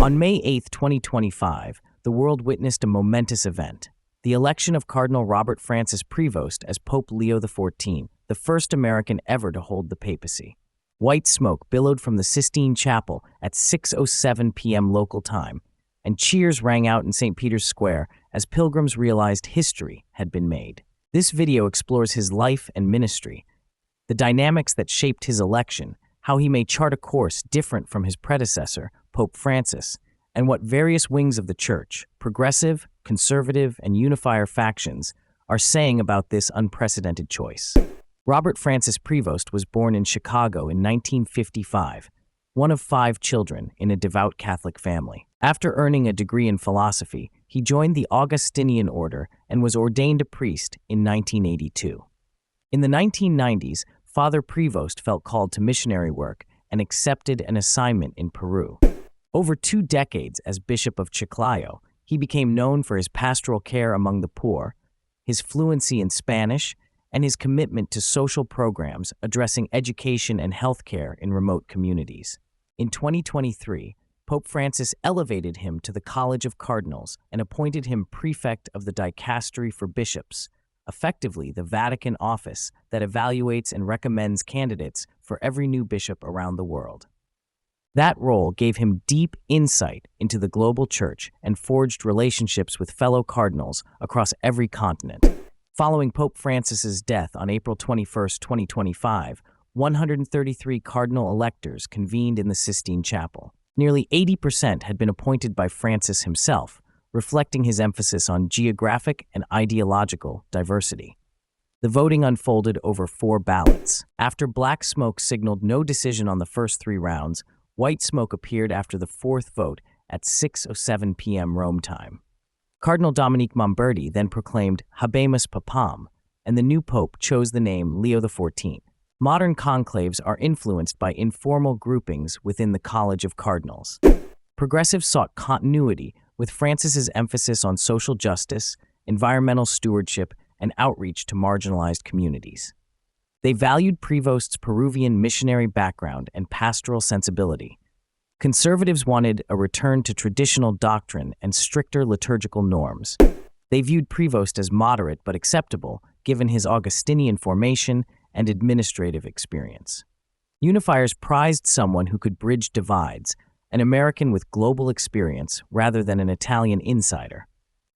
On May 8, 2025, the world witnessed a momentous event, the election of Cardinal Robert Francis Provost as Pope Leo XIV, the first American ever to hold the papacy. White smoke billowed from the Sistine Chapel at 6:07 p.m. local time, and cheers rang out in St. Peter's Square as pilgrims realized history had been made. This video explores his life and ministry, the dynamics that shaped his election, how he may chart a course different from his predecessor, Pope Francis, and what various wings of the Church, progressive, conservative, and unifier factions, are saying about this unprecedented choice. Robert Francis Provost was born in Chicago in 1955, one of 5 children in a devout Catholic family. After earning a degree in philosophy, he joined the Augustinian order and was ordained a priest in 1982. In the 1990s, Father Provost felt called to missionary work and accepted an assignment in Peru. Over 2 decades as Bishop of Chiclayo, he became known for his pastoral care among the poor, his fluency in Spanish, and his commitment to social programs addressing education and healthcare in remote communities. In 2023, Pope Francis elevated him to the College of Cardinals and appointed him prefect of the Dicastery for Bishops, effectively the Vatican office that evaluates and recommends candidates for every new bishop around the world. That role gave him deep insight into the global church and forged relationships with fellow cardinals across every continent. Following Pope Francis's death on April 21, 2025, 133 cardinal electors convened in the Sistine Chapel. Nearly 80% had been appointed by Francis himself, reflecting his emphasis on geographic and ideological diversity. The voting unfolded over 4 ballots. After black smoke signaled no decision on the first 3 rounds, white smoke appeared after the 4th vote at 6:07 p.m. Rome time. Cardinal Dominique Momberti then proclaimed Habemus Papam, and the new pope chose the name Leo XIV. Modern conclaves are influenced by informal groupings within the College of Cardinals. Progressives sought continuity, with Francis's emphasis on social justice, environmental stewardship, and outreach to marginalized communities. They valued Provost's Peruvian missionary background and pastoral sensibility. Conservatives wanted a return to traditional doctrine and stricter liturgical norms. They viewed Provost as moderate but acceptable, given his Augustinian formation and administrative experience. Unifiers prized someone who could bridge divides, an American with global experience rather than an Italian insider.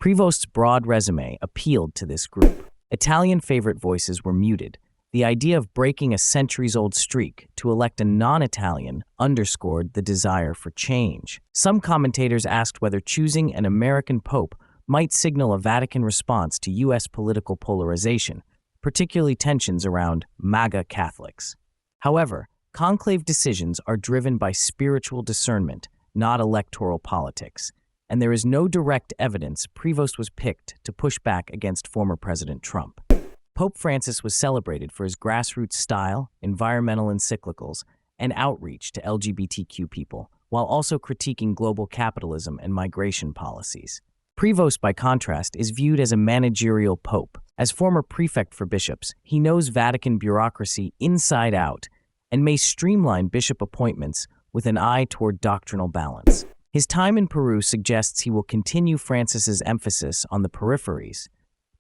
Provost's broad resume appealed to this group. Italian favorite voices were muted. The idea of breaking a centuries-old streak to elect a non-Italian underscored the desire for change. Some commentators asked whether choosing an American pope might signal a Vatican response to U.S. political polarization, particularly tensions around MAGA Catholics. However, conclave decisions are driven by spiritual discernment, not electoral politics, and there is no direct evidence Provost was picked to push back against former President Trump. Pope Francis was celebrated for his grassroots style, environmental encyclicals, and outreach to LGBTQ people, while also critiquing global capitalism and migration policies. Provost, by contrast, is viewed as a managerial pope. As former prefect for bishops, he knows Vatican bureaucracy inside out and may streamline bishop appointments with an eye toward doctrinal balance. His time in Peru suggests he will continue Francis's emphasis on the peripheries,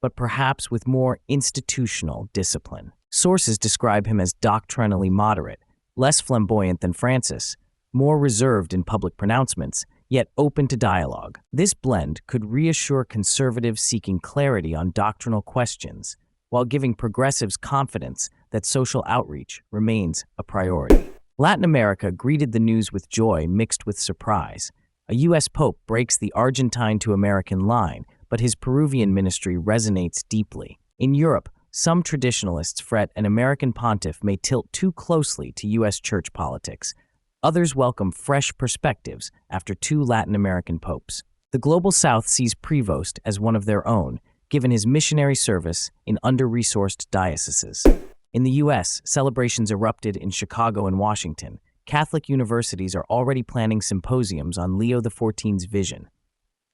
but perhaps with more institutional discipline. Sources describe him as doctrinally moderate, less flamboyant than Francis, more reserved in public pronouncements, yet open to dialogue. This blend could reassure conservatives seeking clarity on doctrinal questions, while giving progressives confidence that social outreach remains a priority. Latin America greeted the news with joy mixed with surprise. A U.S. pope breaks the Argentine to American line, but his Peruvian ministry resonates deeply. In Europe, some traditionalists fret an American pontiff may tilt too closely to U.S. church politics. Others welcome fresh perspectives after 2 Latin American popes. The Global South sees Provost as one of their own, given his missionary service in under-resourced dioceses. In the U.S., celebrations erupted in Chicago and Washington. Catholic universities are already planning symposiums on Leo XIV's vision.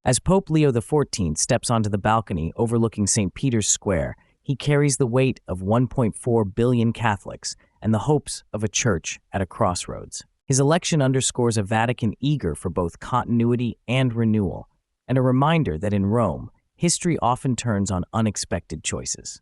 As Pope Leo XIV steps onto the balcony overlooking St. Peter's Square, he carries the weight of 1.4 billion Catholics and the hopes of a church at a crossroads. His election underscores a Vatican eager for both continuity and renewal, and a reminder that in Rome, history often turns on unexpected choices.